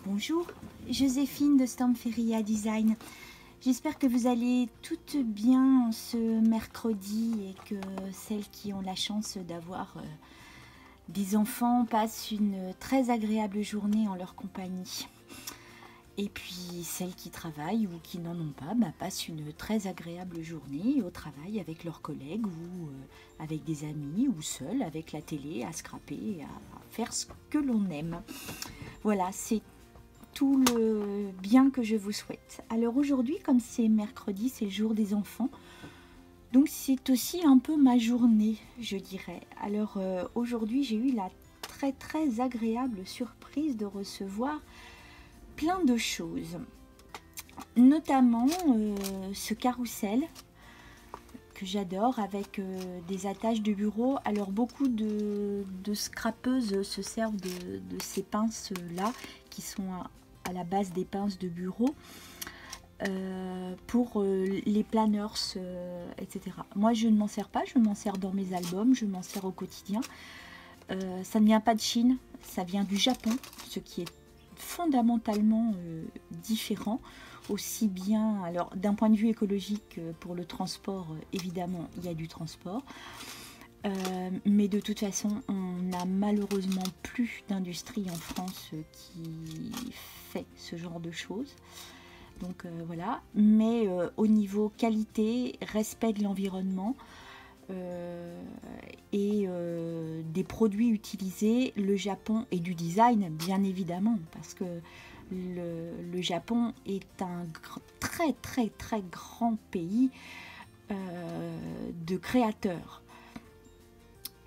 Bonjour, Joséphine de Stamperia Design. J'espère que vous allez toutes bien en ce mercredi et que celles qui ont la chance d'avoir des enfants passent une très agréable journée en leur compagnie. Et puis celles qui travaillent ou qui n'en ont pas passent une très agréable journée au travail avec leurs collègues ou avec des amis ou seuls avec la télé à scraper, à faire ce que l'on aime. Voilà, c'est tout le bien que je vous souhaite. Alors aujourd'hui, comme c'est mercredi, c'est le jour des enfants, donc c'est aussi un peu ma journée, je dirais. Alors aujourd'hui, j'ai eu la très agréable surprise de recevoir plein de choses, notamment ce carrousel que j'adore avec des attaches de bureau. Alors beaucoup de scrapeuses se servent de ces pinces là qui sont à la base des pinces de bureau pour les planners, etc. Moi je ne m'en sers pas, je m'en sers dans mes albums, je m'en sers au quotidien. Ça ne vient pas de Chine, ça vient du Japon, ce qui est fondamentalement différent, aussi bien, alors d'un point de vue écologique, pour le transport, évidemment il y a du transport, mais de toute façon on n'a malheureusement plus d'industrie en France qui fait ce genre de choses, donc voilà. Mais au niveau qualité, respect de l'environnement et des produits utilisés, le Japon, et du design bien évidemment, parce que le Japon est un très grand pays de créateurs,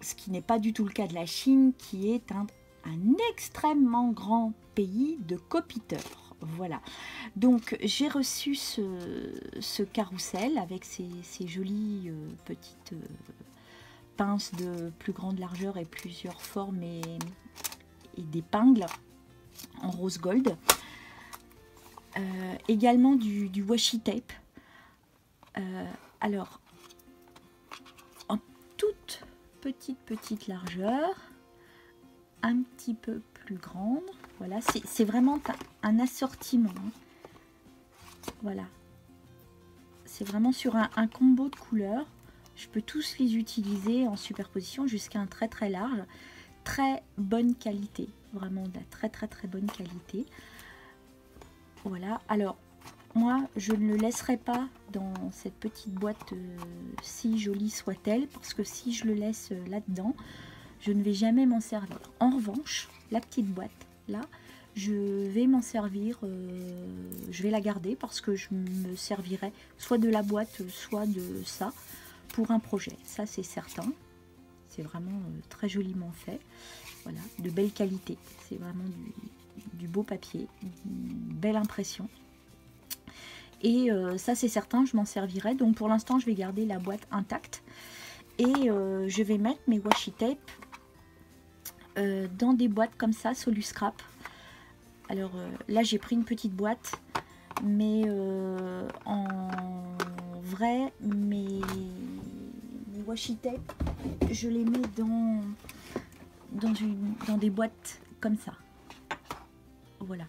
ce qui n'est pas du tout le cas de la Chine, qui est un extrêmement grand pays de copiteurs. Voilà, donc j'ai reçu ce carrousel avec ces jolies petites pinces de plus grande largeur et plusieurs formes et d'épingles en rose gold. Également du washi tape. Alors, en toute petite largeur, un petit peu plus grande. Voilà, c'est vraiment un assortiment. Voilà. C'est vraiment sur un combo de couleurs. Je peux tous les utiliser en superposition jusqu'à un très large. Très bonne qualité. Vraiment de la très bonne qualité. Voilà. Alors, moi, je ne le laisserai pas dans cette petite boîte, si jolie soit-elle, parce que si je le laisse là-dedans, je ne vais jamais m'en servir. En revanche, la petite boîte, là, je vais m'en servir, je vais la garder parce que je me servirai soit de la boîte, soit de ça pour un projet. Ça, c'est certain. C'est vraiment très joliment fait. Voilà, de belle qualité. C'est vraiment du beau papier, une belle impression. Et ça, c'est certain, je m'en servirai. Donc, pour l'instant, je vais garder la boîte intacte. Et je vais mettre mes washi tape dans des boîtes comme ça, Soluscrap. Alors là, j'ai pris une petite boîte, mais en vrai, mes washi tape, je les mets dans des boîtes comme ça. Voilà.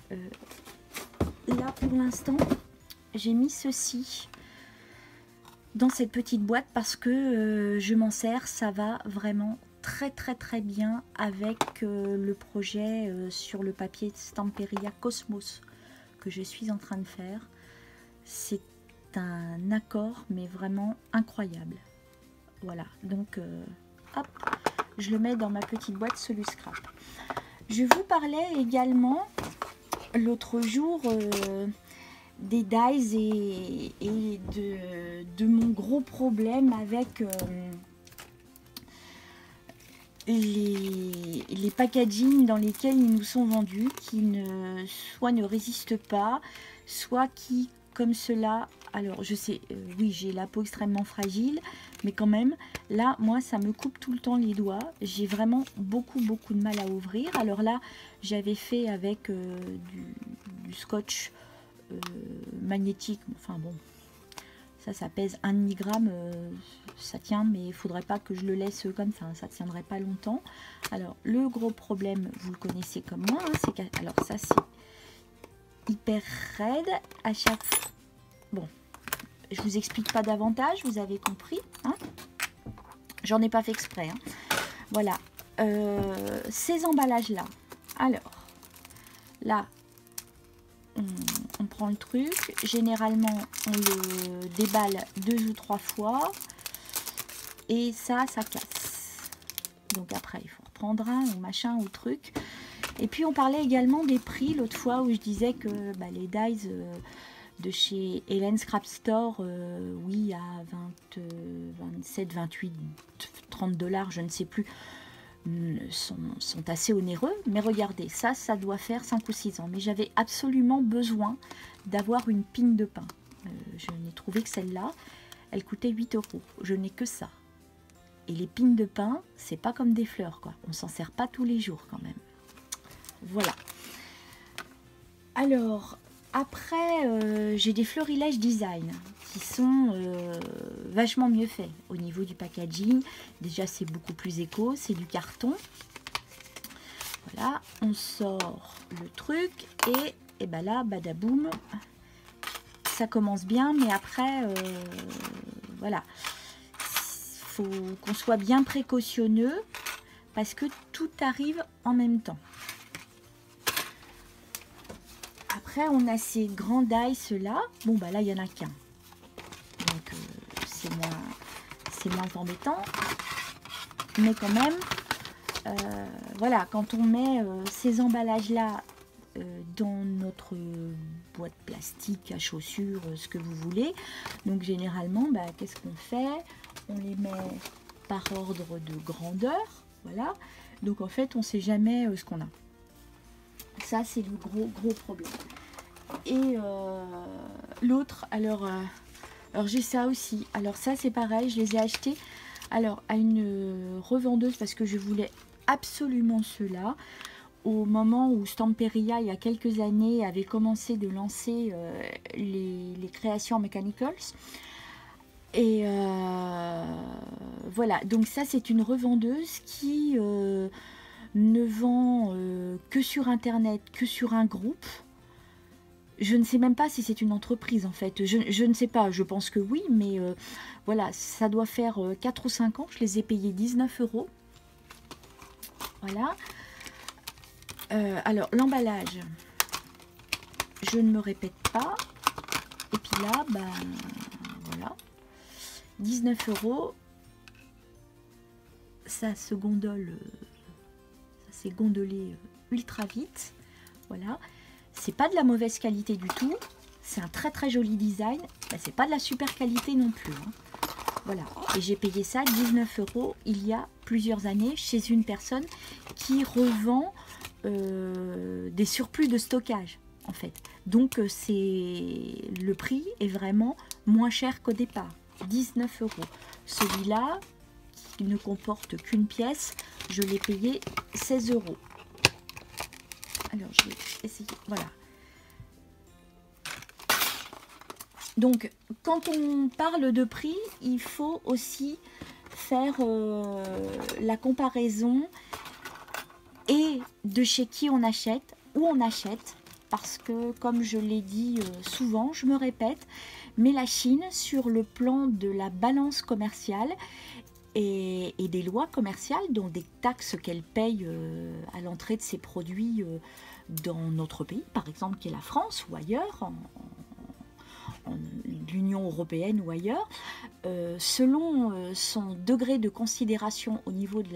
Là, pour l'instant, j'ai mis ceci dans cette petite boîte parce que je m'en sers, ça va vraiment très bien avec le projet sur le papier Stamperia Cosmos que je suis en train de faire. C'est un accord mais vraiment incroyable. Voilà, donc hop, je le mets dans ma petite boîte Soluscrap. Je vous parlais également l'autre jour des dies et de mon gros problème avec les packaging dans lesquels ils nous sont vendus, qui soit ne résistent pas, soit qui, comme cela, alors je sais, oui, j'ai la peau extrêmement fragile, mais quand même, là, moi, ça me coupe tout le temps les doigts. J'ai vraiment beaucoup de mal à ouvrir. Alors là, j'avais fait avec du scotch magnétique, enfin bon, Ça pèse 1,5 g, ça tient, mais il faudrait pas que je le laisse comme ça, hein, ça tiendrait pas longtemps. Alors, le gros problème, vous le connaissez comme moi, hein, c'est que, alors ça c'est hyper raide à chaque fois. Bon, je vous explique pas davantage, vous avez compris, hein. J'en ai pas fait exprès, hein. Voilà, ces emballages là. Alors, là, on prend le truc, généralement on le déballe 2 ou 3 fois et ça casse. Donc après il faut reprendre un ou machin ou truc. Et puis on parlait également des prix l'autre fois où je disais que les dies de chez Helen Scrap Store, oui, à 20, 27, 28, 30 $, je ne sais plus, sont assez onéreux. Mais regardez, ça doit faire 5 ou 6 ans. Mais j'avais absolument besoin d'avoir une pine de pain. Je n'ai trouvé que celle-là. Elle coûtait 8 €. Je n'ai que ça. Et les pines de pain, c'est pas comme des fleurs, quoi. On s'en sert pas tous les jours quand même. Voilà. Alors, après, j'ai des florilèges design qui sont vachement mieux faits au niveau du packaging. Déjà, c'est beaucoup plus éco, c'est du carton. Voilà, on sort le truc et ben là, badaboum, ça commence bien, mais après, voilà, faut qu'on soit bien précautionneux parce que tout arrive en même temps. Après, on a ces grands dice là. Bon, bah là, il n'y en a qu'un. Donc, c'est moins embêtant. Mais quand même, voilà, quand on met ces emballages-là dans notre boîte plastique à chaussures, ce que vous voulez, donc généralement, bah, qu'est-ce qu'on fait? On les met par ordre de grandeur. Voilà. Donc, en fait, on ne sait jamais ce qu'on a. Ça, c'est le gros problème. Et l'autre, alors j'ai ça aussi. Alors ça, c'est pareil, je les ai achetés alors à une revendeuse parce que je voulais absolument ceux-là. Au moment où Stamperia, il y a quelques années, avait commencé de lancer les créations Mechanicals. Et voilà, donc ça, c'est une revendeuse qui ne vend que sur Internet, que sur un groupe. Je ne sais même pas si c'est une entreprise en fait. Je ne sais pas, je pense que oui, mais voilà, ça doit faire 4 ou 5 ans. Je les ai payés 19 €. Voilà. Alors, l'emballage, je ne me répète pas. Et puis là, ben voilà. 19 €. Ça se gondole, ça s'est gondolé ultra vite. Voilà. C'est pas de la mauvaise qualité du tout. C'est un très joli design. Ben, c'est pas de la super qualité non plus. Hein. Voilà. Et j'ai payé ça 19 € il y a plusieurs années chez une personne qui revend des surplus de stockage en fait. Donc le prix est vraiment moins cher qu'au départ. 19 €. Celui-là, qui ne comporte qu'une pièce, je l'ai payé 16 €. Alors, je vais essayer. Voilà. Donc, quand on parle de prix, il faut aussi faire la comparaison et de chez qui on achète, où on achète. Parce que, comme je l'ai dit souvent, je me répète, mais la Chine, sur le plan de la balance commerciale et des lois commerciales, dont des taxes qu'elle paye à l'entrée de ses produits dans notre pays, par exemple, qui est la France ou ailleurs, en l'Union européenne ou ailleurs, selon son degré de considération au niveau de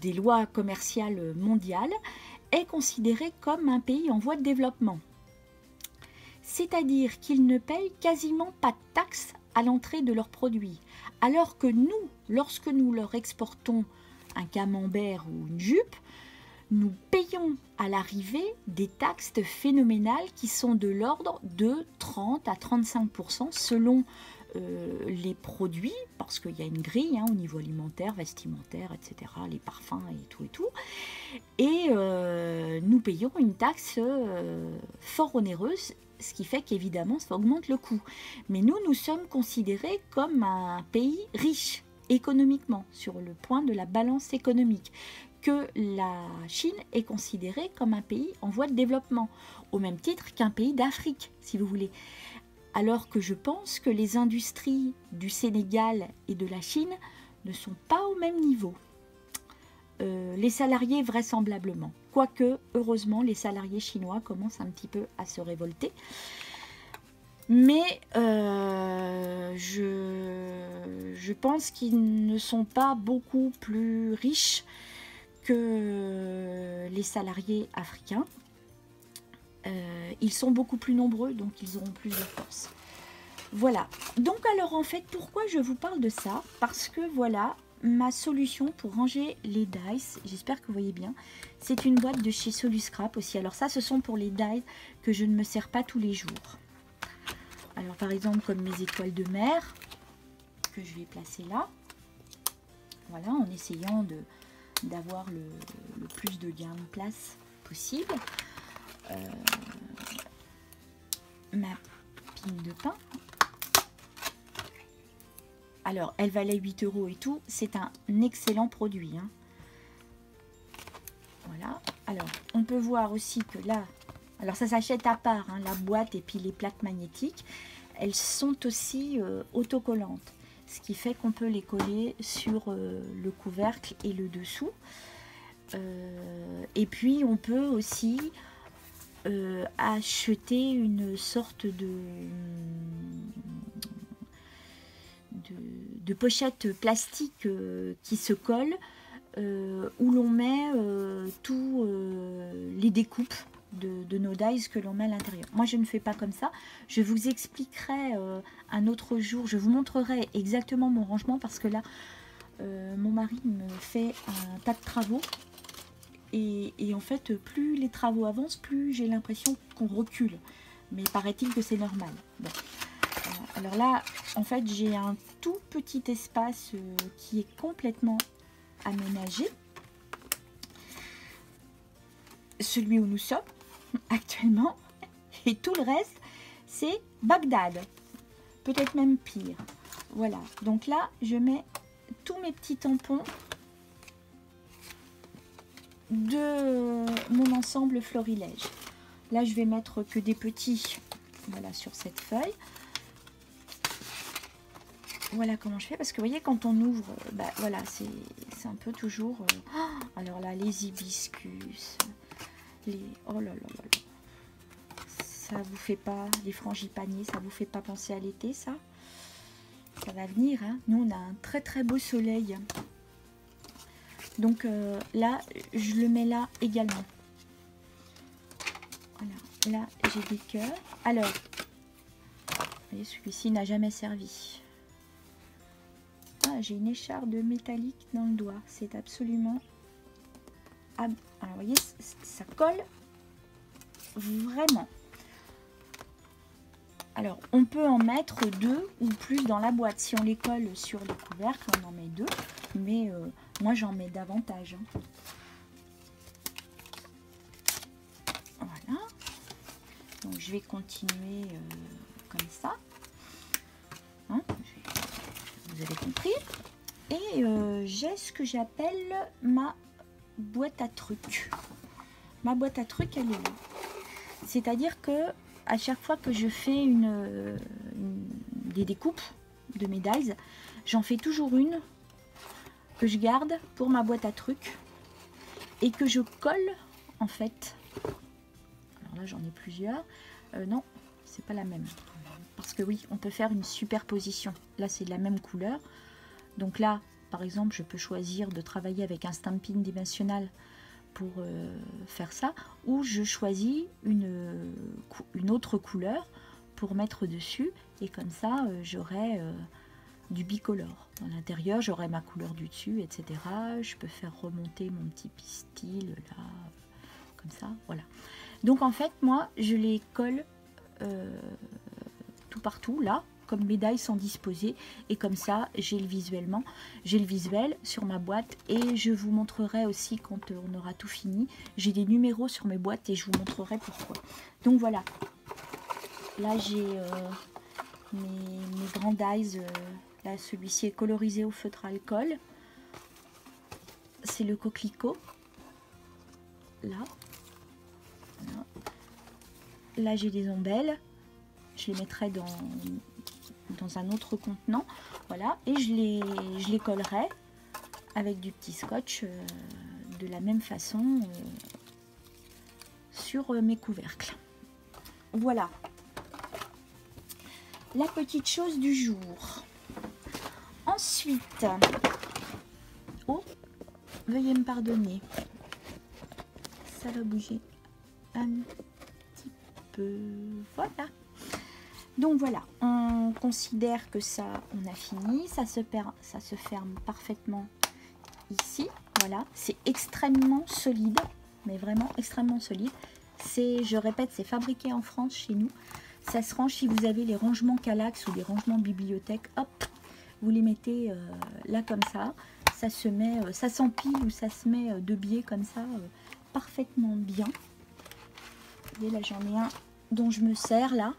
des lois commerciales mondiales, est considéré comme un pays en voie de développement. C'est-à-dire qu'ils ne payent quasiment pas de taxes à l'entrée de leurs produits. Alors que nous, lorsque nous leur exportons un camembert ou une jupe, nous payons à l'arrivée des taxes phénoménales qui sont de l'ordre de 30 à 35% selon les produits, parce qu'il y a une grille au niveau alimentaire, vestimentaire, etc., les parfums et tout et tout. Et nous payons une taxe fort onéreuse, ce qui fait qu'évidemment ça augmente le coût. Mais nous sommes considérés comme un pays riche économiquement, sur le point de la balance économique, que la Chine est considérée comme un pays en voie de développement, au même titre qu'un pays d'Afrique, si vous voulez. Alors que je pense que les industries du Sénégal et de la Chine ne sont pas au même niveau. Les salariés vraisemblablement, quoique heureusement les salariés chinois commencent un petit peu à se révolter. Mais je pense qu'ils ne sont pas beaucoup plus riches que les salariés africains. Ils sont beaucoup plus nombreux, donc ils auront plus de force. Voilà. Donc alors en fait, pourquoi je vous parle de ça? Parce que voilà, ma solution pour ranger les dice, j'espère que vous voyez bien, c'est une boîte de chez Soluscrap aussi. Alors ça, ce sont pour les dice que je ne me sers pas tous les jours. Alors par exemple comme mes étoiles de mer que je vais placer là, voilà, en essayant d'avoir le plus de gain de place possible. Ma pile de pain, alors elle valait 8 € et tout, c'est un excellent produit, hein. Voilà, alors on peut voir aussi que là, alors ça s'achète à part, hein, la boîte et puis les plaques magnétiques, elles sont aussi autocollantes, ce qui fait qu'on peut les coller sur le couvercle et le dessous. Et puis on peut aussi acheter une sorte de pochette plastique qui se colle, où l'on met tous les découpes de nos dies que l'on met à l'intérieur. Moi je ne fais pas comme ça, je vous expliquerai un autre jour, je vous montrerai exactement mon rangement, parce que là mon mari me fait un tas de travaux et en fait plus les travaux avancent, plus j'ai l'impression qu'on recule, mais paraît-il que c'est normal. Bon. Alors là en fait j'ai un tout petit espace qui est complètement aménagé, celui où nous sommes actuellement, et tout le reste c'est Bagdad, peut-être même pire. Voilà, donc là je mets tous mes petits tampons de mon ensemble florilège. Là je vais mettre que des petits, voilà, sur cette feuille. Voilà comment je fais, parce que vous voyez quand on ouvre, bah voilà, c'est un peu toujours alors là les hibiscus, les oh là là là là, ça vous fait pas, les frangipaniers, ça vous fait pas penser à l'été, ça va venir, hein. Nous on a un très très beau soleil, donc là je le mets là également. Voilà, là j'ai des cœurs. Alors vous voyez, celui-ci n'a jamais servi. Ah, j'ai une écharde métallique dans le doigt, c'est absolument... Alors vous voyez, ça colle vraiment. Alors on peut en mettre 2 ou plus dans la boîte. Si on les colle sur le couvercle, on en met 2, mais moi j'en mets davantage, hein. Voilà, donc je vais continuer comme ça, hein. Vous avez compris. Et j'ai ce que j'appelle ma boîte à trucs. Ma boîte à trucs, elle est là. C'est-à-dire que à chaque fois que je fais des découpes de mes dies, j'en fais toujours une que je garde pour ma boîte à trucs et que je colle en fait. Alors là j'en ai plusieurs. Non, c'est pas la même. Parce que oui, on peut faire une superposition. Là, c'est de la même couleur. Donc là, par exemple, je peux choisir de travailler avec un stamping dimensionnel pour faire ça. Ou je choisis une autre couleur pour mettre dessus. Et comme ça, j'aurai du bicolore. Dans l'intérieur, j'aurai ma couleur du dessus, etc. Je peux faire remonter mon petit pistil, là, comme ça. Voilà. Donc en fait, moi, je les colle... tout partout là, comme mes dies sont disposés, et comme ça j'ai le visuel sur ma boîte, et je vous montrerai aussi quand on aura tout fini. J'ai des numéros sur mes boîtes et je vous montrerai pourquoi. Donc voilà, Là j'ai mes Grand Eyes, là celui-ci est colorisé au feutre alcool, c'est le coquelicot, là, voilà. Là j'ai des ombelles, je les mettrai dans un autre contenant, voilà, et je les collerai avec du petit scotch de la même façon sur mes couvercles. Voilà la petite chose du jour. Ensuite, oh, veuillez me pardonner, ça va bouger un petit peu, voilà. Donc voilà, on considère que ça, on a fini, ça se ferme parfaitement ici, voilà, c'est extrêmement solide, mais vraiment extrêmement solide. C'est, je répète, c'est fabriqué en France chez nous. Ça se range si vous avez les rangements Kallax ou les rangements bibliothèque, hop, vous les mettez là comme ça. Ça se met, ça s'empile ou ça se met de biais comme ça, parfaitement bien. Vous voyez, là j'en ai un dont je me sers là.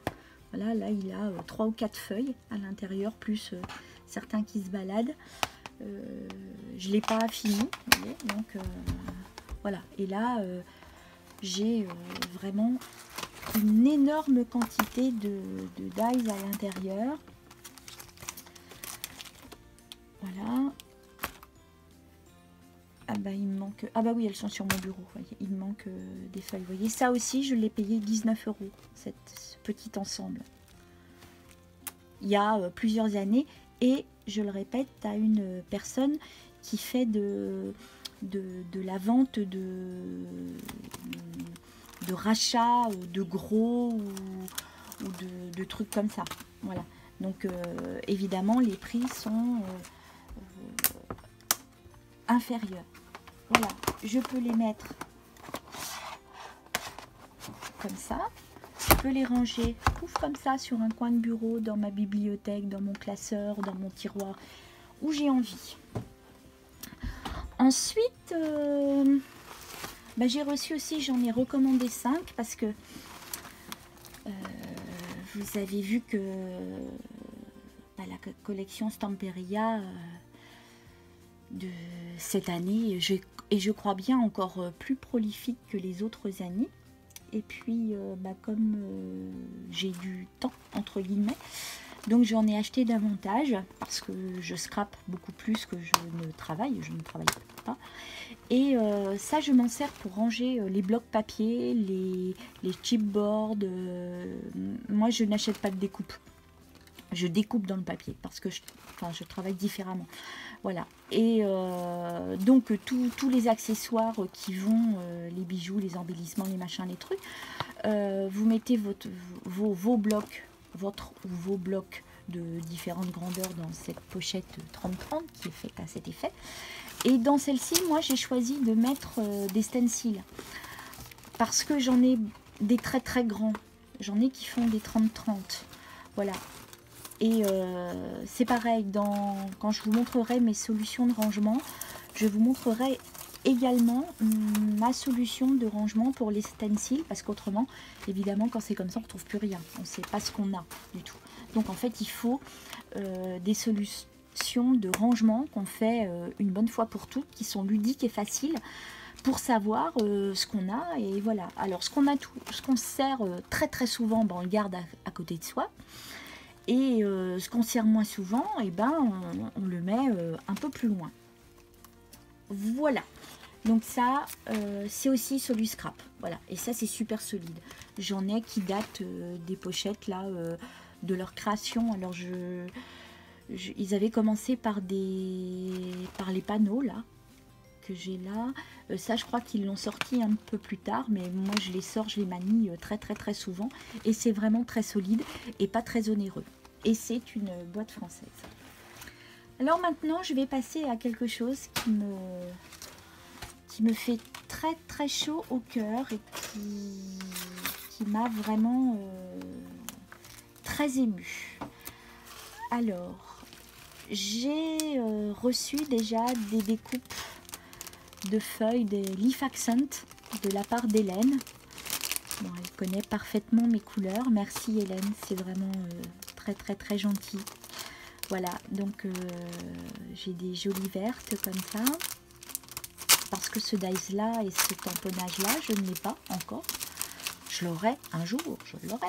Voilà, là il a 3 ou 4 feuilles à l'intérieur, plus certains qui se baladent. Je ne l'ai pas fini, vous voyez, donc voilà. Et là, j'ai vraiment une énorme quantité de dies à l'intérieur. Voilà. Ah bah il me manque... Ah bah oui, elles sont sur mon bureau. Voyez, il me manque des feuilles. Vous voyez, ça aussi, je l'ai payé 19 €, ce petit ensemble. Il y a plusieurs années. Et, je le répète, tu as une personne qui fait de la vente de rachat, de gros ou de trucs comme ça. Voilà. Donc, évidemment, les prix sont inférieurs. Voilà, je peux les mettre comme ça. Je peux les ranger pouf, comme ça sur un coin de bureau, dans ma bibliothèque, dans mon classeur, dans mon tiroir, où j'ai envie. Ensuite, bah, j'ai reçu aussi, j'en ai recommandé 5 parce que vous avez vu que bah, la collection Stamperia de cette année, et je crois bien encore plus prolifique que les autres années. Et puis, bah, comme j'ai du temps, entre guillemets, donc j'en ai acheté davantage parce que je scrape beaucoup plus que je ne travaille pas. Et ça, je m'en sers pour ranger les blocs papier, les chipboards. Moi, je n'achète pas de découpe. Je découpe dans le papier parce que je travaille différemment. Voilà. Et donc, tous les accessoires qui vont, les bijoux, les embellissements, les machins, les trucs, vous mettez vos blocs, vos blocs de différentes grandeurs dans cette pochette 30-30 qui est faite à cet effet. Et dans celle-ci, moi, j'ai choisi de mettre des stencils parce que j'en ai des très très grands. J'en ai qui font des 30-30. Voilà. Et c'est pareil, quand je vous montrerai mes solutions de rangement, je vous montrerai également ma solution de rangement pour les stencils, parce qu'autrement, évidemment, quand c'est comme ça, on ne retrouve plus rien. On ne sait pas ce qu'on a du tout. Donc en fait, il faut des solutions de rangement qu'on fait une bonne fois pour toutes, qui sont ludiques et faciles, pour savoir ce qu'on a. Et voilà. Alors, ce qu'on sert très très souvent, ben, on le garde à côté de soi. Et ce qu'on sert moins souvent, et ben, on le met un peu plus loin. Voilà. Donc ça, c'est aussi Solu Scrap. Voilà. Et ça, c'est super solide. J'en ai qui datent des pochettes là, de leur création. Alors, ils avaient commencé par les panneaux là, que j'ai là. Ça, je crois qu'ils l'ont sorti un peu plus tard, mais moi, je les manie très très très souvent. Et c'est vraiment très solide et pas très onéreux. Et c'est une boîte française. Alors maintenant, je vais passer à quelque chose qui me fait très très chaud au cœur et qui m'a vraiment très émue. Alors, j'ai reçu déjà des découpes de feuilles de Leaf Accent de la part d'Hélène. Bon, elle connaît parfaitement mes couleurs. Merci Hélène, c'est vraiment très très très gentil. Voilà, donc j'ai des jolies vertes comme ça. Parce que ce dies là et ce tamponnage là, je ne l'ai pas encore. Je l'aurai un jour, je l'aurai.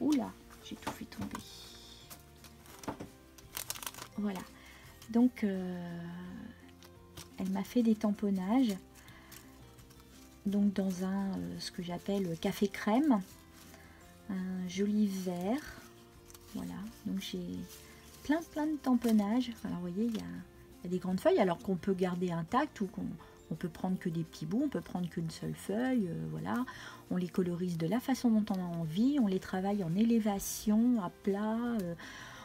Oula, j'ai tout fait tomber. Voilà, donc elle m'a fait des tamponnages. Donc dans un, ce que j'appelle café crème. Un joli vert. Voilà, donc j'ai plein de tamponnages. Alors vous voyez, il y a des grandes feuilles, alors qu'on peut garder intact ou qu'on peut prendre que des petits bouts, on peut prendre qu'une seule feuille, voilà. On les colorise de la façon dont on a envie, on les travaille en élévation, à plat,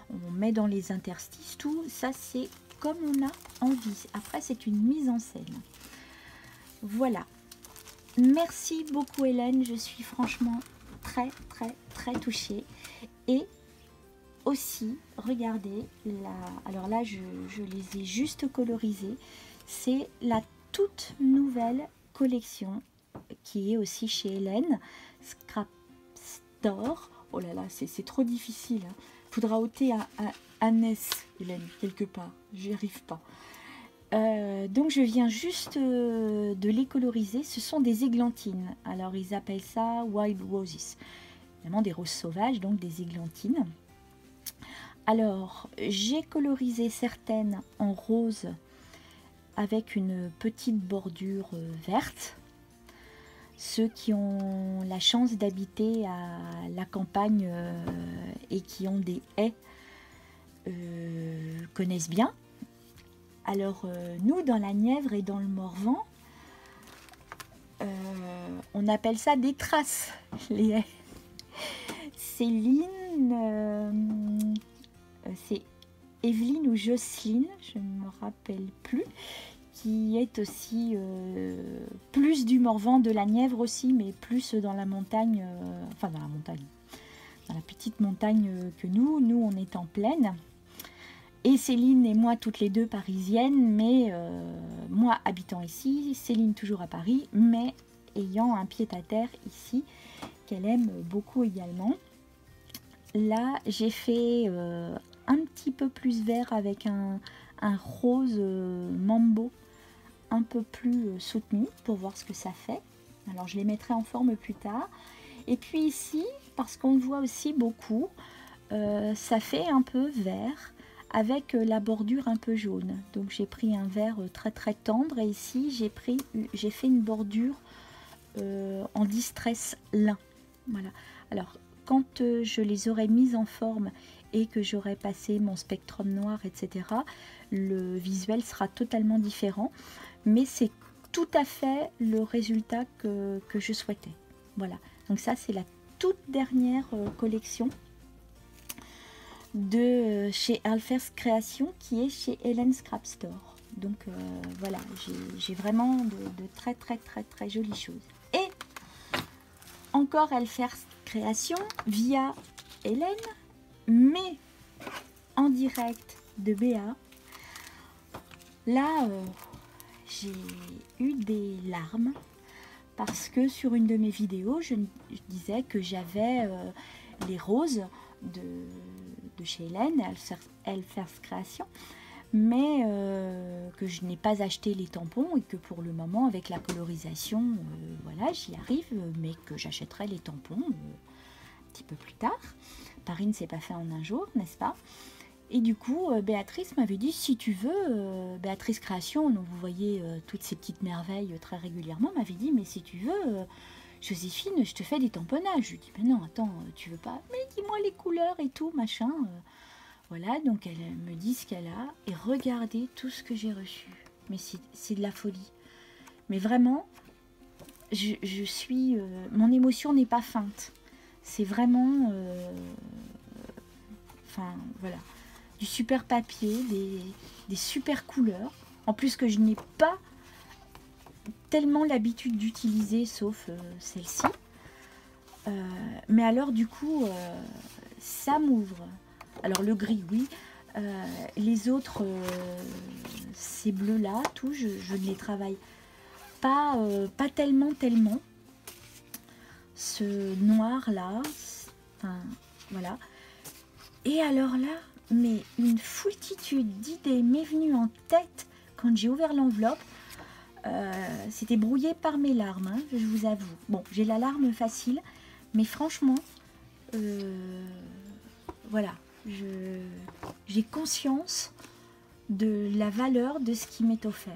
on met dans les interstices, tout ça c'est comme on a envie. Après c'est une mise en scène. Voilà. Merci beaucoup Hélène, je suis franchement très touchée. Et aussi, regardez, alors là je les ai juste colorisés, c'est la toute nouvelle collection qui est aussi chez Hélène, Scrap Store. Oh là là, c'est trop difficile, hein. Faudra ôter un S, Hélène, quelque part, j'y arrive pas. Donc je viens juste de les coloriser. Ce sont des églantines, alors ils appellent ça Wild Roses, évidemment des roses sauvages, donc des églantines. Alors j'ai colorisé certaines en rose avec une petite bordure verte. Ceux qui ont la chance d'habiter à la campagne et qui ont des haies connaissent bien. Alors nous dans la Nièvre et dans le Morvan, on appelle ça des traces, les haies. Céline, c'est Evelyne ou Jocelyne, je ne me rappelle plus, qui est aussi plus du Morvan, de la Nièvre aussi, mais plus dans la montagne, enfin dans la montagne, dans la petite montagne que nous. Nous on est en plaine. Et Céline et moi, toutes les deux parisiennes, mais moi habitant ici, Céline toujours à Paris, mais ayant un pied-à-terre ici, qu'elle aime beaucoup également. Là, j'ai fait un petit peu plus vert avec un rose mambo un peu plus soutenu pour voir ce que ça fait. Alors, je les mettrai en forme plus tard. Et puis ici, parce qu'on le voit aussi beaucoup, ça fait un peu vert, avec la bordure un peu jaune. Donc j'ai pris un vert très tendre et ici j'ai fait une bordure en distress lin. Voilà. Alors quand je les aurai mises en forme et que j'aurai passé mon spectrum noir, etc., le visuel sera totalement différent, mais c'est tout à fait le résultat que je souhaitais. Voilà, donc ça c'est la toute dernière collection de chez Alphers Création, qui est chez Hélène Scrap Store. Donc voilà, j'ai vraiment de très jolies choses. Et encore Alphers Création via Hélène, mais en direct de Béa. Là, j'ai eu des larmes parce que sur une de mes vidéos, je disais que j'avais les roses de chez Hélène, Alphers Création, mais que je n'ai pas acheté les tampons et que pour le moment avec la colorisation, voilà, j'y arrive, mais que j'achèterai les tampons un petit peu plus tard. Paris ne s'est pas fait en un jour, n'est-ce pas? Et du coup, Béatrice m'avait dit, si tu veux, Béatrice Création, donc vous voyez toutes ces petites merveilles très régulièrement, m'avait dit, mais si tu veux, Joséphine, je te fais des tamponnages. Je lui dis, mais non, attends, tu veux pas? Mais dis-moi les couleurs et tout, machin. Voilà, donc elle me dit ce qu'elle a. Et regardez tout ce que j'ai reçu. Mais c'est de la folie. Mais vraiment, je suis... mon émotion n'est pas feinte. C'est vraiment... enfin, voilà. Du super papier, des super couleurs. En plus que je n'ai pas tellement l'habitude d'utiliser, sauf celle-ci. Mais alors du coup, ça m'ouvre. Alors le gris, oui. Les autres, ces bleus-là, tout, je ne les travaille pas tellement. ce noir là, enfin, voilà. Et alors là, mais une foultitude d'idées m'est venue en tête quand j'ai ouvert l'enveloppe. C'était brouillé par mes larmes, hein, je vous avoue. Bon, j'ai la larme facile, mais franchement, voilà, j'ai conscience de la valeur de ce qui m'est offert.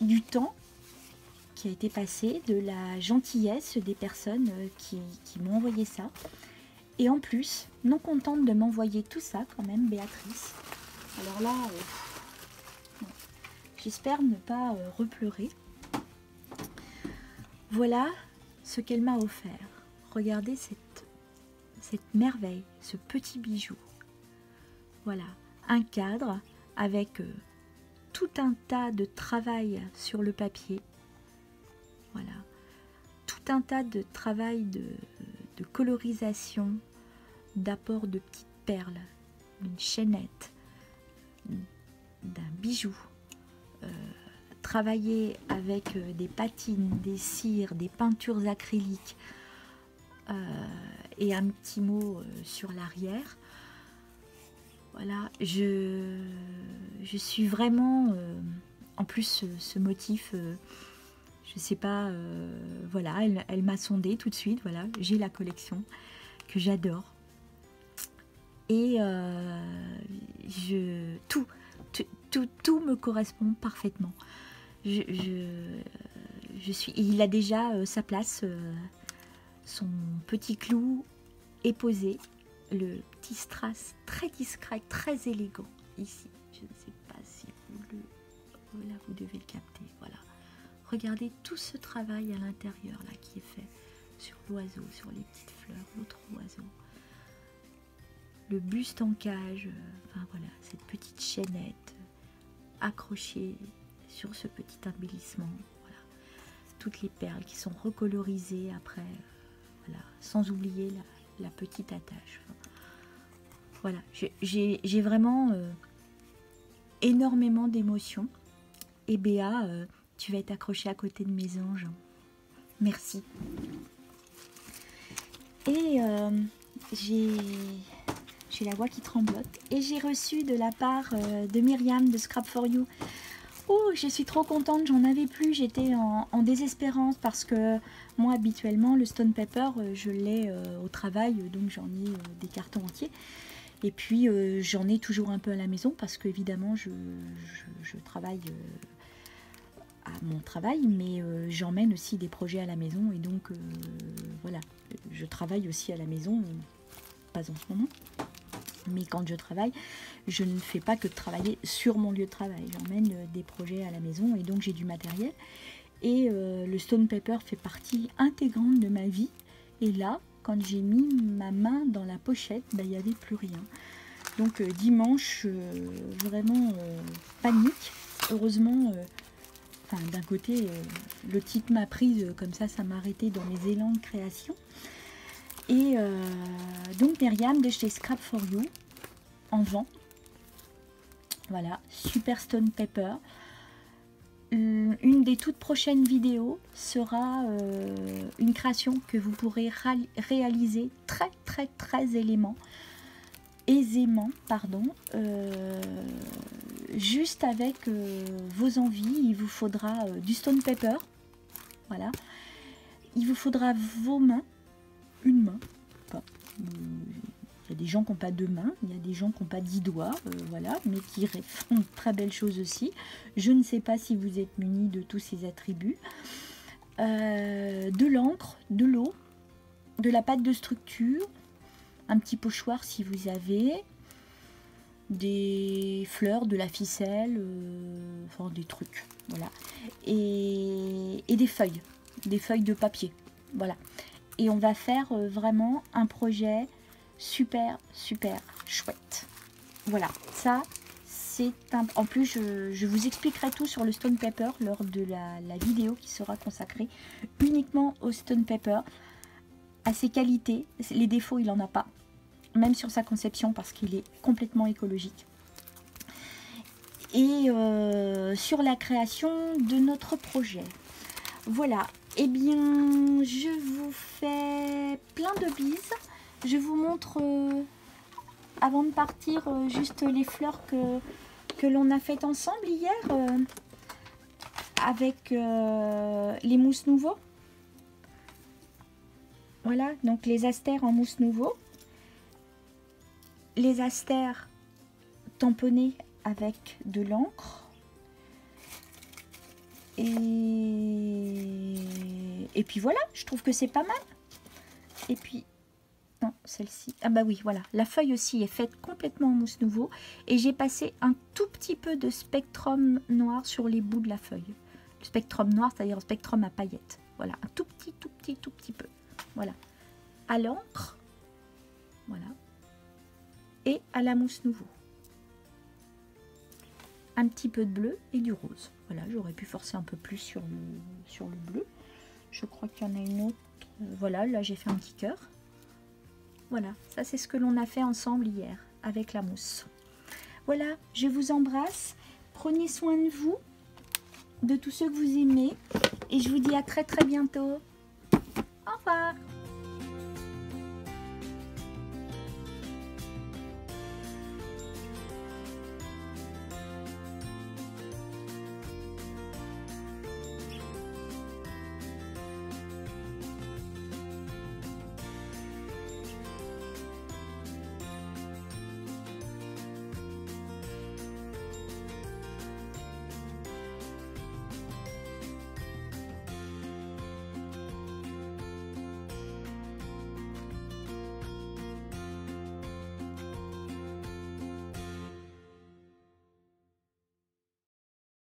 Du temps qui a été passé, de la gentillesse des personnes qui m'ont envoyé ça. Et en plus, non contente de m'envoyer tout ça quand même, Béatrice. Alors là, j'espère ne pas repleurer. Voilà ce qu'elle m'a offert. Regardez cette merveille, ce petit bijou. Voilà, un cadre avec tout un tas de travail sur le papier. Voilà, tout un tas de travail de colorisation, d'apport de petites perles, d'une chaînette, d'un bijou, travaillé avec des patines, des cires, des peintures acryliques et un petit mot sur l'arrière. Voilà, je suis vraiment, en plus ce motif, je sais pas, voilà, elle m'a sondé tout de suite, voilà, j'ai la collection que j'adore. Et tout me correspond parfaitement. Il a déjà sa place, son petit clou est posé, le petit strass très discret, très élégant ici. Je ne sais pas si voilà, vous devez le capter. Voilà. Regardez tout ce travail à l'intérieur là qui est fait sur l'oiseau, sur les petites fleurs, l'autre oiseau. Le buste en cage, enfin voilà, cette petite chaînette accrochée sur ce petit embellissement. Voilà. Toutes les perles qui sont recolorisées après, voilà, sans oublier la petite attache. Enfin, voilà, j'ai vraiment énormément d'émotions. Et Béa, tu vas être accrochée à côté de mes anges. Merci. Et j'ai la voix qui tremblote. Et j'ai reçu de la part de Myriam de Scrap for You. Oh, je suis trop contente, j'en avais plus. J'étais en désespérance parce que moi, habituellement, le Stone Paper, je l'ai au travail. Donc, j'en ai des cartons entiers. Et puis, j'en ai toujours un peu à la maison parce qu'évidemment, je travaille à mon travail, mais j'emmène aussi des projets à la maison. Et donc, voilà, je travaille aussi à la maison, pas en ce moment. Mais quand je travaille, je ne fais pas que travailler sur mon lieu de travail. J'emmène des projets à la maison et donc j'ai du matériel. Et le Stone Paper fait partie intégrante de ma vie. Et là, quand j'ai mis ma main dans la pochette, il n'y avait plus rien. Donc dimanche, vraiment panique. Heureusement, d'un côté, le titre m'a prise, comme ça m'a arrêté dans mes élans de création. Et donc Myriam de chez Scrap for You en vend. Voilà, super Stone Paper. Une des toutes prochaines vidéos sera une création que vous pourrez réaliser très aisément, juste avec vos envies. Il vous faudra du Stone Paper, voilà. Il vous faudra vos mains, une main. Il y a des gens qui n'ont pas deux mains, il y a des gens qui n'ont pas 10 doigts, voilà, mais qui font de très belles choses aussi. Je ne sais pas si vous êtes munis de tous ces attributs. De l'encre, de l'eau, de la pâte de structure, un petit pochoir si vous avez, des fleurs, de la ficelle, enfin des trucs, voilà, et des feuilles de papier, voilà. Et on va faire vraiment un projet super chouette. Voilà, ça c'est un... En plus, je vous expliquerai tout sur le Stone Paper lors de la vidéo qui sera consacrée uniquement au Stone Paper, à ses qualités. Les défauts, il n'en a pas, même sur sa conception, parce qu'il est complètement écologique. Et sur la création de notre projet. Voilà, Eh bien, je vous fais plein de bises. Je vous montre, avant de partir, juste les fleurs que l'on a faites ensemble hier avec les mousses nouveau. Voilà, donc les astères en mousse nouveau. Les astères tamponnés avec de l'encre. Et puis voilà, je trouve que c'est pas mal. Et puis, non, celle-ci, ah bah oui, voilà. La feuille aussi est faite complètement en mousse nouveau. Et j'ai passé un tout petit peu de spectrum noir sur les bouts de la feuille. Le spectrum noir, c'est-à-dire le spectrum à paillettes. Voilà, un tout petit peu. Voilà. À l'encre, voilà. Et à la mousse nouveau. Un petit peu de bleu et du rose. Voilà, j'aurais pu forcer un peu plus sur le bleu. Je crois qu'il y en a une autre. Voilà, là j'ai fait un petit cœur. Voilà, ça c'est ce que l'on a fait ensemble hier avec la mousse. Voilà, je vous embrasse. Prenez soin de vous, de tous ceux que vous aimez. Et je vous dis à très bientôt. Au revoir.